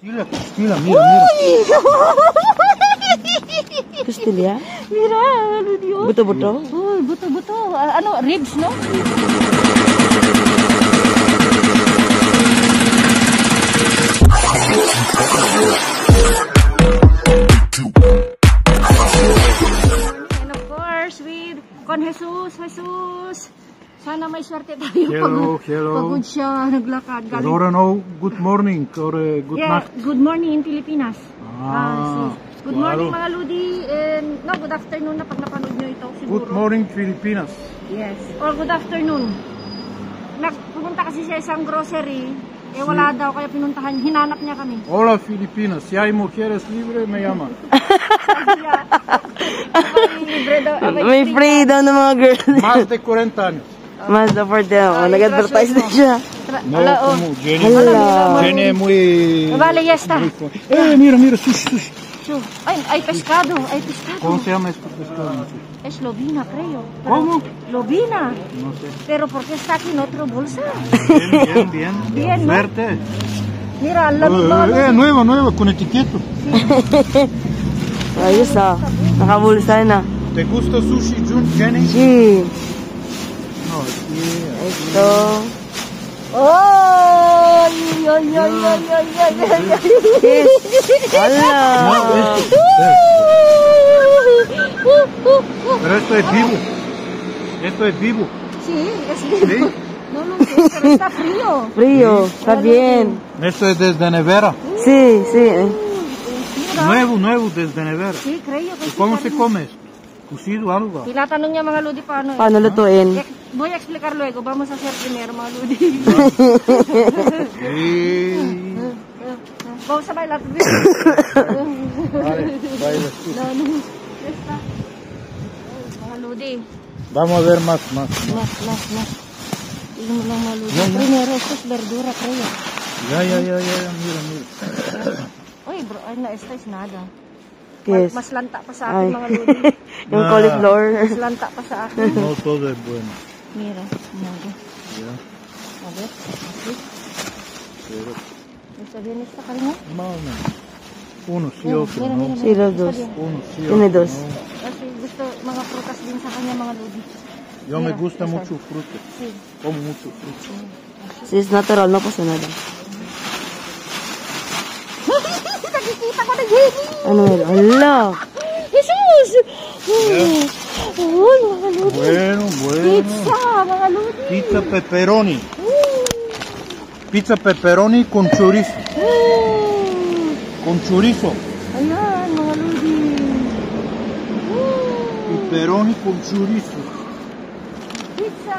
Costilla, costilla, mira, mira. Costilla? Mira, ano Diyos? Buto-buto? Oh, buto-buto. Ano, ribs, no? And of course, with Con Jesus. Sana may swerte tayo. Hello. Pagod siya, naglakad. Dorano, good morning or good Yeah, night. good morning in Pilipinas. Ah, Good morning claro. mga Ludi. And, no, good afternoon na pag napanood nyo ito siguro. Good morning, Filipinas. Yes. Or good afternoon. Pumunta kasi siya isang grocery. Eh wala daw, kaya pinuntahan. Hinanap niya kami. Hola, Filipinas. Si hay mujeres libres, me llama. May free daw ng mga girls. Más de 40 años. Mas for them. Nag-advertise na siya. No, Ala, oh. como Jenny. Hala. Jenny es muy... Vale, ya está. Mira, sushi. Ay, pescado. Ay, pescado. ¿Cómo se llama este pescado? Es lobina, creo. Pero, ¿Cómo? Lobina. No sé. Pero ¿por qué está aquí en otro bolsa? Bien. Bien, ¿no? Suerte. Mira, la misma. Nuevo, con etiqueta. Ayos ah. Nakabulsa na. ¿Te gusta sushi, Jenny? Sí. No, aquí... Ito. Ay. Hala. Pero esto es vivo. Esto es vivo. Sí, es bien. ¿Sí? No lo sé, pero está frío. Frío. Está bien. Esto es desde nevera. Sí. Mira. Nuevo desde nevera. Sí, creo que ¿Y sí. cómo se come esto? ¿Cocido algo? Tinatanong niya mga Ludi paano eh. Paano lutuin? Voy a explicar luego. Vamos a hacer primero mga Ludi. Sí. Vamos a bailar. Vale, baila tú. No. Esta. Mga Ludi. Vamos a ver más. Más. Tignan mo lang mga Ludi. Primero, esto es verdura, creo. Ya, mira. Uy, bro, ay na, esta es nada. Yes. Mas lanta pa sa Ay. akin mga Ludi. Yung cauliflower. Mas lanta pa sa akin. No todo es bueno. Mira, nada. Ya. A ver, así. Pero ¿Está bien esta carne? más o menos. Uno sí, Mira, otro mira, no. mira. Sí, los Está dos. bien. Uno sí, Tiene otro dos. no. Kasi gusto mga prutas din sa kanya mga Ludi. Yo me Mira, gusta esa. mucho fruta. Sí. Como mucho fruta. Si es natural, no pasa nada. Nakikita ko na Jenny! Ano yun? Hala. Jesus! Oh, mga Ludi. Bueno. Pizza, mga Ludi. Pizza pepperoni. Pizza pepperoni con chorizo. Con chorizo. Ayan, mga Ludi. Pepperoni con chorizo. Pizza.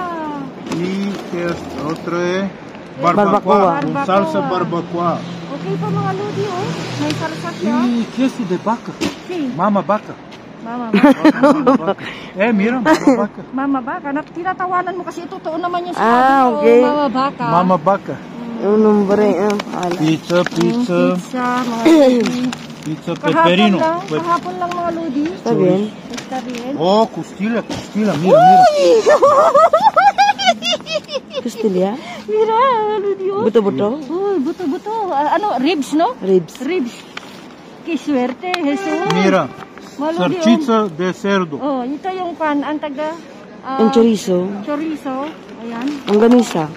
Y que otro es Barbacoa. con salsa barbacoa. Okay pa mga Ludi, oh. May salsa siya. Y queso de vaca. Sí. Mama vaca. Mama Mama vaca. Mira, mama vaca. Mama baka. Tinatawanan mo kasi totoo naman yung Ah, sinabi mo. okay. Mama baka. Mama vaca. Yung nombre. Hala. Pizza, Pizza, mga Ludi. pizza pepperino. Kahapon lang mga Ludi. Está bien. Está bien. Oh, costilla, mira. Costilla? Mira, Ludi, oh. Buto-buto? Uy, buto-buto. Ano, ribs, no? Ribs. Ribs. Qué suerte, Jesus. Mira, Mga Ludi, salchicha de cerdo. oh. Ito yung pan, ang taga... Yung chorizo. Chorizo. Ayan. Ang ganisa.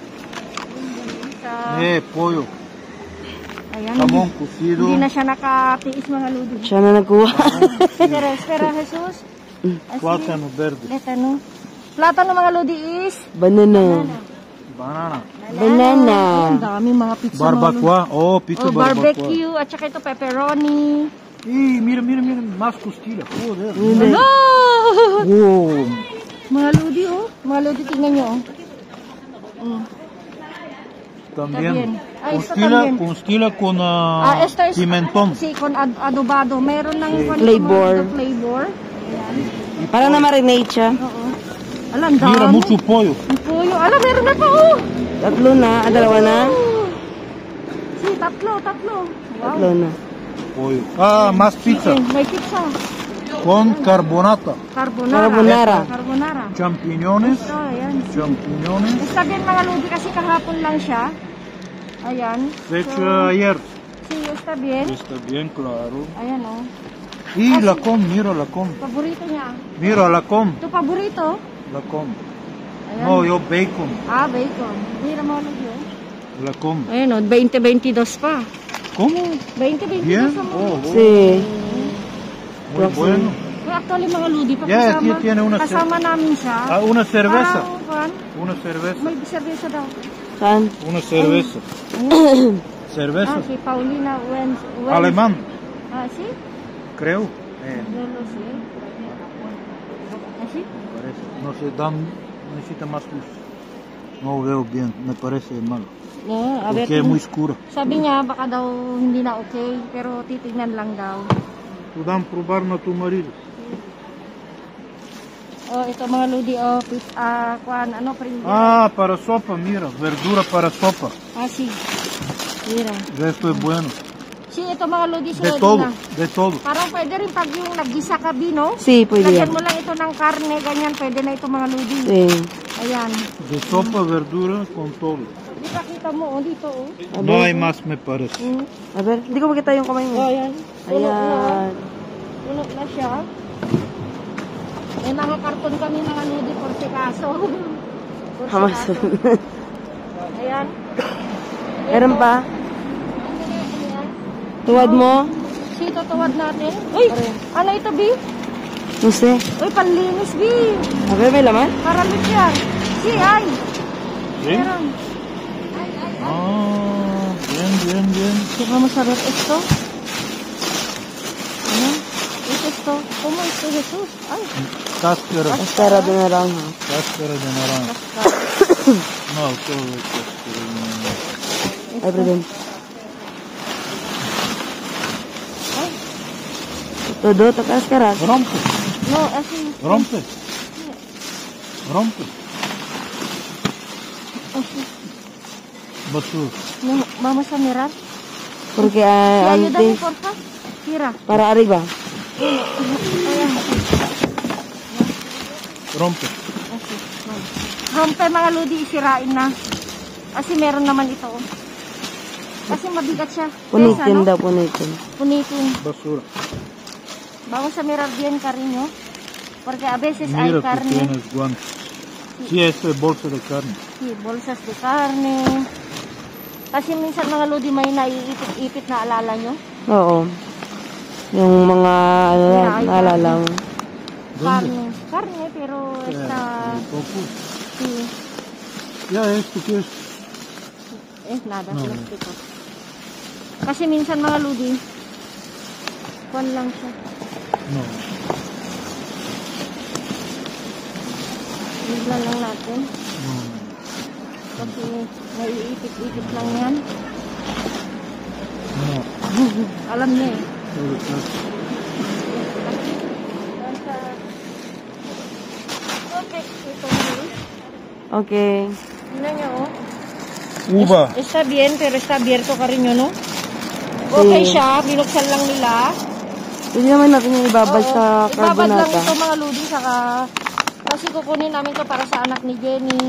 Pollo, Ayan. jamón cocido. Hindi na siya nakatiis mga Ludi. Siya na nagkuha. Espera, Jesus. Así. Plátano verde. Plátano. Plátano mga Ludi is... Banana. Banana. Banana. Ang daming mga pizza. Barbacoa. Oh, pizza Oh, barbacoa. barbecue. At saka ito pepperoni. Y mira, más costilla. Joder. No! Oh. Mga Ludi, oh. Mga Ludi, tingnan nyo, oh. También. Ah, esta también. Costilla con Esta es... pimentón. Sí, con adobado. Meron ng Flavor. Flavor. Para na marinate siya. Oo. Alam, dami. Mira, mucho pollo. Ang puyo. Alam, meron na pa, oh. Tatlo na. Dalawa na. Sí, tatlo. Wow. Tatlo na. Pollo. Más pizza. Chicken. May pizza. Con carbonata. Carbonara. Champiñones. Ito, ayan. Champiñones. Está bien mga Ludi kasi kahapon lang siya. Ayan. Hecho ayer. Sí, Sí, está bien. Está bien claro. Ayan, oh. Y la com, mira la com. Paborito niya. Mira la com. Ito paborito. La com. Ayan. No, yo bacon. Ah, bacon. Mira mo ulit yun. La com. Ayan, oh. 20-22 pa. ¿Cómo? 20-22 Bien. ang mga. Oh, oh, Sí. muy bueno. Well, actually, mga ludi pa Yeah, kasama. tiene una Kasama namin siya. Ah, una cerveza. Parang, kuwan, Una cerveza. may cerveza daw. Saan? Una cerveza. Ayan. Cerveza. Si Paulina Wen. Alemán, Ah, si? creo. No lo sé. ¿Ah, sí? Me parece. No sé, necesita más luz. No veo bien, me parece mal. No, a ver. Porque es muy oscuro. Sabi niya, baka daw hindi na okay, pero titignan lang daw. Tú dan probar na tu marido. Oh, ito mga ludi, oh, kuan, ano, pringgil. Ah, para sopa, mira, verdura para sopa. Ah, sí. Mira. Esto es bueno. Sí, ito mga ludi, De sunod todo, na. de todo. Parang pwede rin pag yung naggisa ka, Bino. Sí, pwede Lagyan yan. mo lang ito ng karne, ganyan, pwede na ito mga ludi. Sí. Ayan. De sopa, verdura con todo. Di ba kita mo, oh, dito, oh. No hay más, me parece. Mm. A ver, hindi ko makita yung kamay Oh, mo. ayan. Puno na, oh. Ayan. Puno na siya. Eh, nakakarton kami mga ludi por si kaso. Por si Hamas. kaso. Ayan. Meron pa? Ayan. Tuwad mo? Si, tutuwad natin. Uy, ano ito, Bi? No sé. Uy, panlinis, Bi. A ver, may laman? Karamit yan. Si, ay. ¿Sí? Meron. Ah, bien, bien, bien. Sí, vamos a ver esto. Ano? ¿Qué es esto? ¿Cómo es esto, Jesús? Ay, Cáscara, Cáscara de naranja. cáscara de naranja. No, todo es cáscara de naranja. Ay, perdón. ay. Todo, to cáscara. Rompe, No, así. rompe, rompe. Así. Basura. No, vamos a mirar. Porque Sí, ayúdame, antes, porfa. Mira. para arriba. Ayan. Rompe. Así. Vamos. Rompe mga ludi, isirain na. Kasi meron naman ito. Oh. Kasi mabigat siya. Punitin Pesa, daw, punitin. Punitin. Basura. Vamos a mirar bien, cariño. Porque a veces hay Mira que carne. tienes guantes. Sí, esto es bolsa de carne. Sí, bolsas de carne. Kasi minsan mga lodi may naiipit-ipit na alala nyo. Oo. Yung mga, ano Yeah, yan, ay, naalala mo. Carne. Carne, pero esta... Tofu. Sí. Ya, esto que es. Nada, No. plastiko. Kasi minsan mga lodi, kwan lang siya. No. Bigla lang natin. No. Kasi naiipit-ipit lang yan. No. Alam niya eh. Todo es plástico. Okay, ito na. Okay. Tingnan niyo, oh. Uva. Está bien, pero está abierto ka rin yun, no? Okay Sí. siya, binuksan lang nila. Pwede naman natin yung ibabad Oo, sa ibabad lang carbonata. ito mga ludi, saka kasi kukunin namin to para sa anak ni Jenny.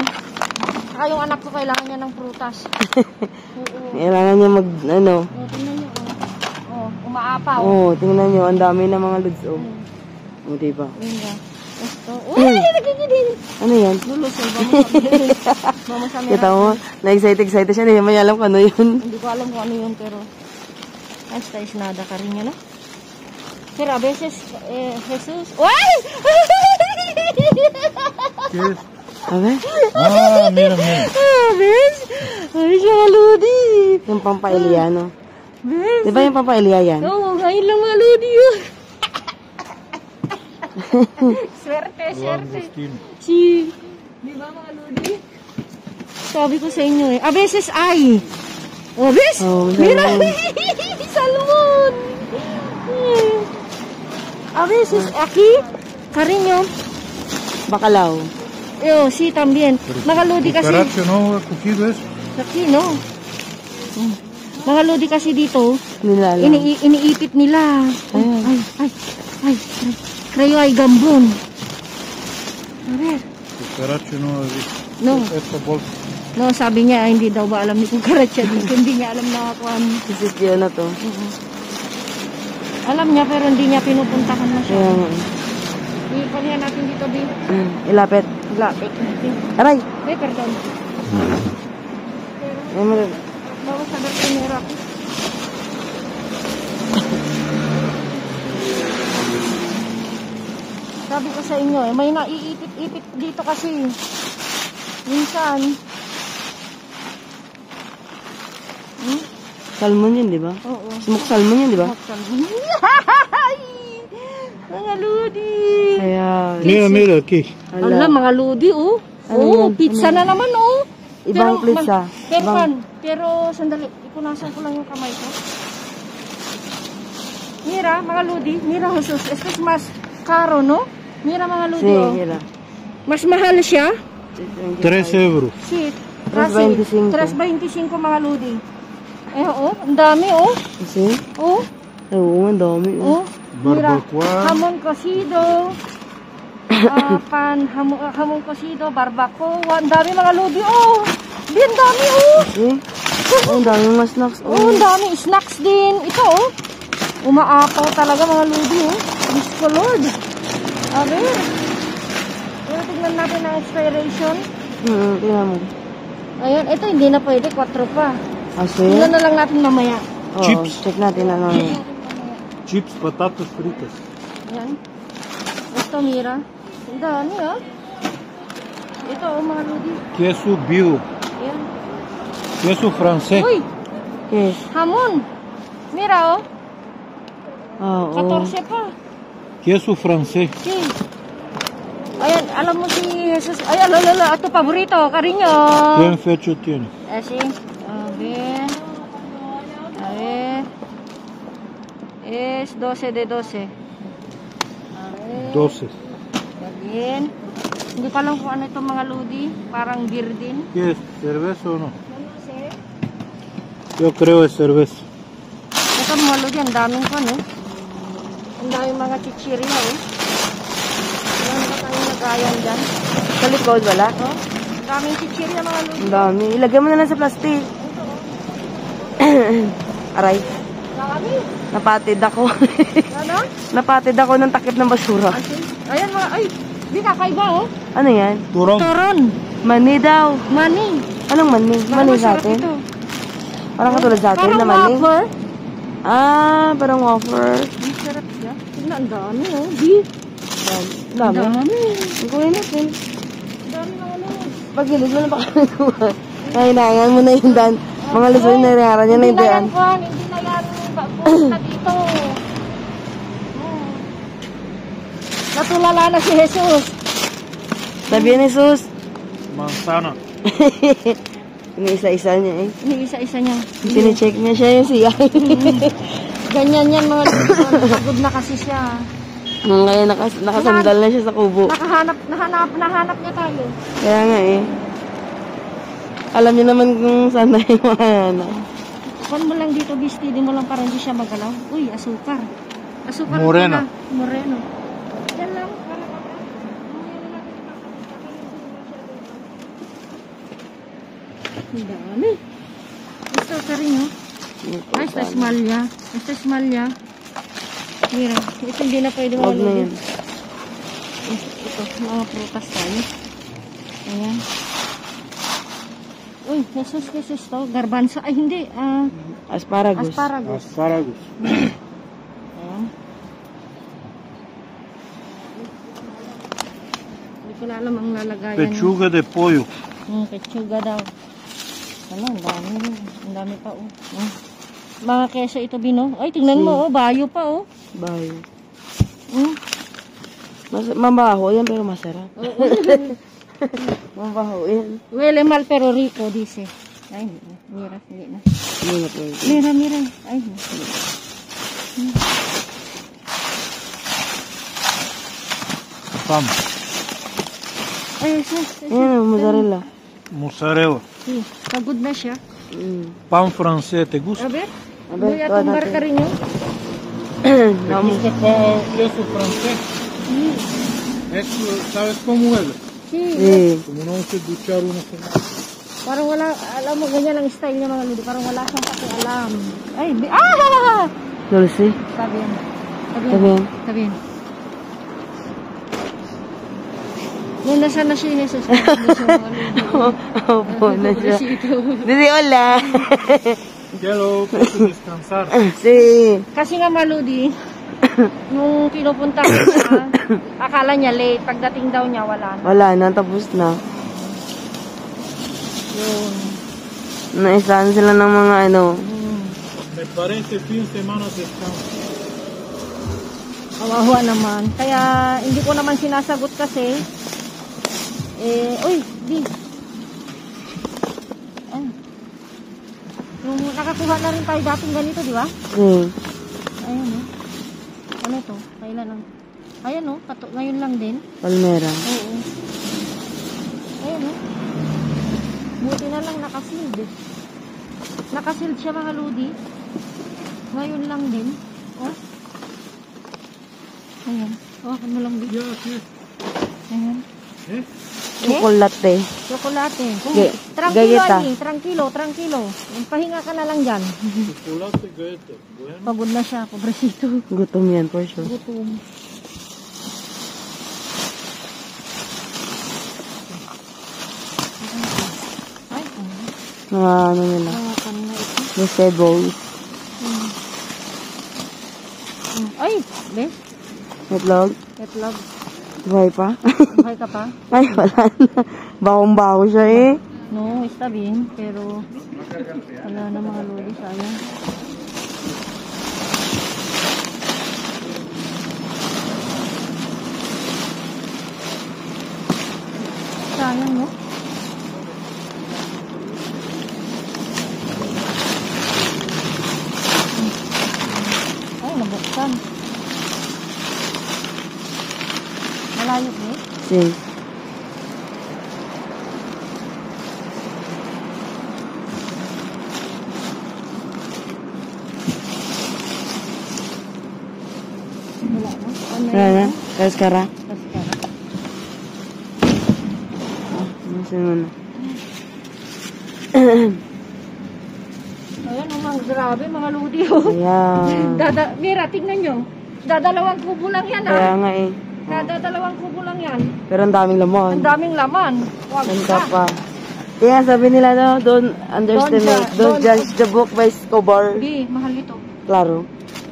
Saka yung anak ko kailangan niya ng prutas. Oo. Kailangan niya mag, ano. Oh, tingnan niyo, oh. Oh, umaapaw. Oo, tingnan niyo, ang dami ng mga lods, oh. Hmm. O, diba? Venga. Esto. Uy, nagigidin! Ano yan? Lulusol, vamos a Kita mirar. mo, na-excited siya, hindi naman alam kung ano yun. Hindi ko alam kung ano yun, pero hasta es nada, cariño, no? Pero a veces, Jesús... ¡Uy! ¿Qué es? A ver, Ah, mira, mira. ¿Ves? Ay, siya Ludi. yung pampailya, no? ¿Ves? Di ba yung pampailya yan? Oo, ngayon lang mga Ludi yun. Swerte, swerte. Langostino. Si... Di ba mga Ludi? Sabi ko sa inyo eh. A veces ay. Oh, ¿ves? Oh, Mira. salmon. Salmon. A veces aquí, cariño. Bacalao. Yo, sí, también. Mga Ludi kasi... Cucaracho, ¿no? ¿Cogido eso? Aquí, no? Mga Ludi kasi dito, Nilalang. iniipit nila. Ayan. Ay. Creo ay gambon. A ver. Cucaracho no he visto. No. Esta bolsa. No, sabi niya, hindi daw ba alam ni Cucaracha dito. Hindi niya alam na kuhan. Sisityo na to. Alam niya, pero hindi niya pinupuntahan na siya. Kaya nga. Ipanihan natin dito, Bi. Ilapit. Lapit natin. Aray! Ay, pardon. Bawas sa bertinera ko. Sabi ko sa inyo, may naiipit-ipit dito kasi. Minsan. Salmon yun, di ba? Oo. Smoke salmon yun, di ba? Mga ludi. Kaya... Mira, mira, aquí. Ala, mga ludi, oh. Ano Oh, yan? pizza na naman, oh. Ibang pizza. Pero sandali, ipunasan ko lang yung kamay ko. Mira, mga ludi. Mira, Jesus. Esto es más caro, no? Mira, mga ludi, Sí, oh. mira. Mas mahal siya. 3 euros. Sí. 3.25. 3.25 mga ludi. Eh, oh. Ang dami, oh. Kasi? Oh. Ay, oo, ang dami. Oh. Mira, Barbacoa. hamon cocido. Hamon cocido, barbacoa. Ang dami mga ludi, oh. Di, ang dami, oh. Kasi? Oh, ang dami mga snacks. Oh, ang dami. Snacks din. Ito, oh. Umaapaw talaga mga ludi, oh. Diyos ko, Lord. A ver. Pero tignan natin ang expiration. Tingnan mo. Ayan, ito hindi na pwede. 4 pa. Kasi? Tignan na lang natin mamaya. Oo, Chips. check natin ano. Chips, patatas fritas. Ayan. Ito, Mira. Ang dami, ah. Ito, oh, mga ludi. Queso bio. Ayan. Queso francés. Uy, Yes. hamon. Mira, oh. Oo. 14 pa. Queso francés. Si. Ayan, alam mo si Jesus. Ay, alala, ito paborito, karinyo. Bien fecho tiene. Si. A ver. A ver. Es 12 de 12. A ver. 12. Bien. Hindi pa lang kung ano itong mga ludi. Parang beer din. ¿Qué es? ¿Cerveza o no? Yo creo es cerveza. Ito mga ludi, ang daming ko, no? Ang daming mga chichirya, eh. Wala na ba tayong nagayan dyan? Sa likod, wala? Oh, ang daming chichirya, mga ludi. Ang dami. Ilagay mo na lang sa plastic. Aray. Dami. Napatid ako. Ano? Napatid ako ng takip ng basura. Ayan mga, ay, di kakaiba, oh. Ano yan? Turón. Toron. Mani daw. Mani. Anong mani? Mani sa Masarap atin? ito. Parang katulad sa atin Parang na mani. wafer. Ah, parang wafer. Ang sarap siya. Tingnan, ang dami, oh. Di. Yan. Ang Dami. dami. Ang kunin natin. Ang dami ng ano. Pagilid mo na pa kami kuha. Kahinangan mo na yung dan. Mga lusay na rin. Yan na yung daan. Juan. Hindi na yan. Punta dito. Natulala na si Jesus. Sabi ni Jesus. Manzana. Iniisa-isa niya eh. Iniisa-isa niya. Sine-check niya siya yung siya. Ganyan yan mga lupon. Pagod na kasi siya. Ngayon nakasandal na siya sa kubo. Nahanap niya tayo. Kaya nga eh. Alam niya naman kung saan na yung mahanap. Kung mo lang dito, Bisti, di mo lang para hindi siya magalaw. Uy, asukar. Asukar. Moreno. pala. Moreno. Yan lang. Ang dami. Ito ka rin, oh. Ay, esta esmalya. Esta esmalya. Mira, ito hindi na pwede Huwag na malulog. yan. Ito, mga prutas tayo. Ayan. Uy, Jesus to. Garbanzo. Ay, hindi. Asparagus. Asparagus. Asparagus. Ayan. Hindi ko na alam ang lalagayan. Pechuga de pollo. Pechuga daw. Ano, ang dami. Ang dami pa, oh. Mga keso ito, Bino. Ay, tingnan mo, oh. Bayo pa, oh. Bayo. Mm. Mabaho yan pero masarap. Mabaho yan. Huele mal pero rico, dice. Ay, hindi na. Mira, hindi na. Hindi na pwede. Mira. Ay, hindi. Pan. Ay, sus. Ayan, mozzarella. Mozzarella. Sí, pagod na siya. Pan francés, ¿te gusta? A ver. A ver, Voy a toda tumbar natin. ka rin yun. ¿Te gusta pan queso francés? ¿Sabes cómo huele? Sí. Sí. Como no se duchar una semana. Parang wala, alam mo, ganyan ang style niya mga lodi. Parang wala siyang pakialam. Ay, ah! Dulce. Sabi yan. Sabi Sabi yan. yan. Sabi yan. Nung nasa na siya, nasa siya Opo, na siya. Dili, hola. Hello, puedo descansar. Si. Kasi nga maludi, nung pinupunta ko siya, akala niya late. Pagdating daw niya, wala na. Wala na, tapos na. Yun. Naisahan sila ng mga ano. Me parece fin semana descanso. Kawawa naman. Kaya hindi ko naman sinasagot kasi. Uy, di. Ay. Yung nakakuha na rin tayo dating ganito, di ba? Ayan o. Ano ito? Kailan lang? Ayan o. Ngayon lang din. Palmera. Oo. Ayan o. Buti na lang nakasild. Nakasild siya mga ludi. Ngayon lang din. Oh. Ayan. Oh, ano lang din. Yes, yes. Ayan. Eh? Chocolate. Chocolate. Ge- Tranquilo, galleta. Ani. Tranquilo, tranquilo. Pahinga ka na lang dyan. Chocolate galleta. Bueno. Pagod na siya, pobrecito. Gutom yan, for sure. Gutom. Ay, Mga ano nila. mga kan na ito. Vegetables. Ay, be? Itlog. Itlog. Buhay pa? Buhay ka pa? Ay, wala na. Bakong-bako siya eh. No, istabin. Pero, wala na mga lodi. Sayang. Sayang, no? Ay, nabuksan. Malayo, eh. Sis. Wala na. Ano Wala na? yun? Kaskara? Kaskara. Nasa mo na. Ayan, mga grabe, mga ludi, oh. Ayan. Mira, tingnan nyo. Dadalawang kubo lang yan, Kaya ah. nga eh. Kada dalawang kubo lang yan. Pero ang daming laman. Ang daming laman. Wag Saan ka. ka pa? Kaya sabi nila no, don't underestimate. Don't judge the book by its cover. Bi, mahal ito. Klaro.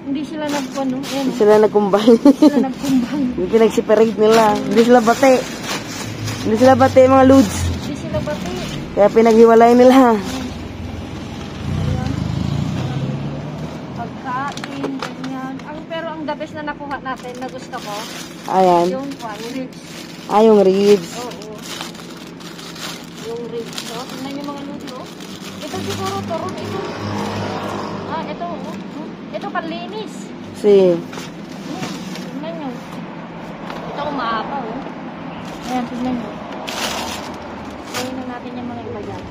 Hindi sila nagpano. Ayan, Hindi sila nagkumbay. sila nagkumbang. Yung pinag-separate nila. Hindi sila bate. Hindi sila bate mga ludes. Hindi sila bati. Kaya pinaghiwalay nila. Pagkain, ganyan. Pero ang the best na nakuha natin na gusto ko, Ayan. yung ribs. Yung ribs. Oo. Yung ribs. So, tingnan yung mga ludi, oh. Ito siguro, turon ito. Ah, ito, oh. Ito, panlinis. Si. Tingnan nyo. Ito, umaapaw, oh. Ayan, tingnan nyo. Sayin na natin yung mga iba dyan.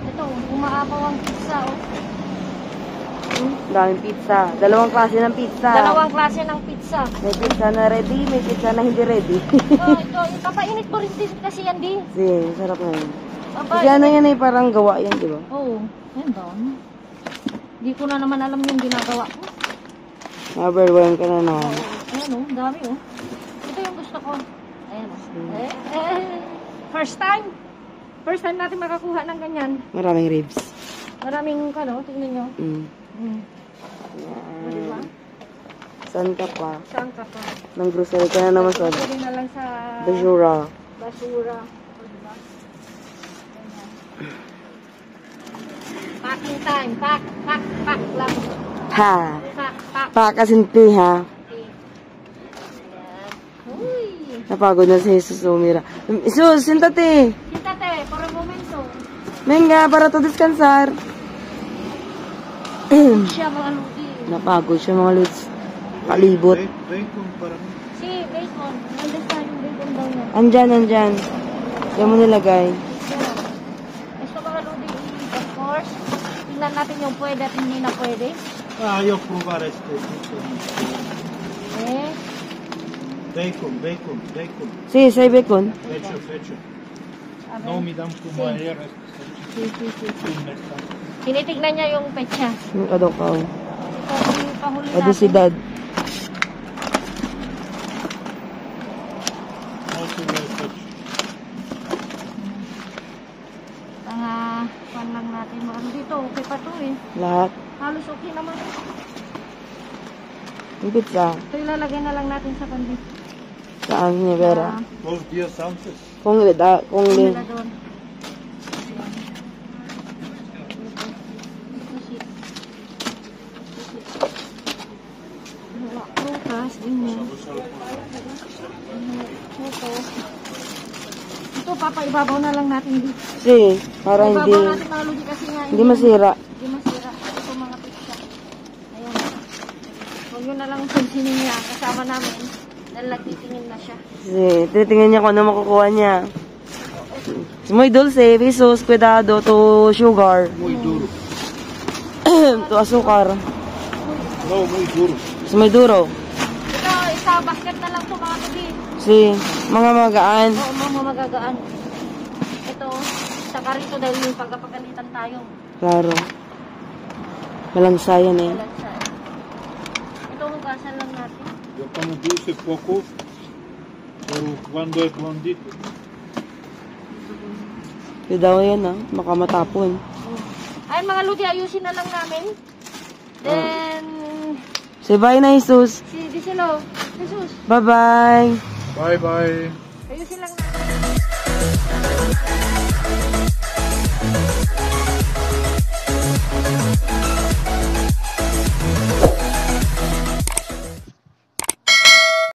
Ito, umaapaw ang pizza, oh. Daming pizza. Dalawang klase ng pizza. Dalawang klase ng pizza. May pizza na ready, may pizza na hindi ready. Ito, ipapainit ko rin din kasi yan, di. Si, sarap na yun. Aba, Kasi ano yan eh, parang gawa yan, di ba? Oo, yan ba? Hindi ko na naman alam yung ginagawa ko. Overwhelmed ka na na. Oo, ayan oh, dami oh. Ito yung gusto ko. Ayan oh. First time. First time natin makakuha ng ganyan. Maraming ribs. Maraming kano, tingnan nyo. Mm. O, diba? Saan ka pa? Saan ka pa? Nang grocery ka na naman sa Pwede na lang sa Bajura. basura. O, diba? Ganyan. Packing time. Pack lang. Ha! Pack. Pakasinti ha. Ayan. Uy. Napagod na si Jesus Umira. Jesus, sintate! Siéntate, por un momento. Venga, para to descansar. Siya mga ludi. Napagod siya mga luts. Palibot. Bacon para mí. Si, bacon. Nandun sa yung bacon daw niya. Andyan. Diyan mo nilagay. Yan. Gusto mga ludi, of course. Tingnan natin yung pwede at hindi na pwede. Ah, yo probar este. Eh, Bacon. Si, say bacon. Fecho. a ver. No me dan como Sí. ayer. Tinitignan niya yung petsa. Yung kadokaw. Ito yung pahuli natin. Adusidad. Pan lang natin. Ano dito, okay pa to eh. Lahat. Halos okay naman. Yung pizza. Ito ilalagay na lang natin sa pandi. Saan niya, Vera? Dos dias antes. Kung Kung lin. nila doon. Prutas, ganyan. Ito, papaibabaw na lang natin dito. Kasi, para hindi, Ibabaw natin mga ludi kasi nga hindi masira. Hindi masira. Ito mga pizza. Ayan. Huwag nyo na lang pansinin niya. Kasama namin. Dahil nagtitingin na siya. Kasi, titingnan niya kung ano makukuha niya. Muy dulce, Jesus, cuidado to sugar. Muy duro. To asukar. No, muy duro. Muy duro. Ito, isa basket na lang ito mga ludi. Si, mga magaan. Oo, mga magagaan. Ito, saka rito dahil yung pagkapagalitan tayo. Klaro. Malansa yan eh. Balansa. Ito, hugasan lang natin. Yo como dulce poco, pero cuando es blandito. Yung daw yan ah, baka matapon. Ayun mga ludi, ayusin na lang namin. Then, Say bye na, Jesus. si Diselo, Jesus, Bye-bye. Bye bye. ayusin lang natin.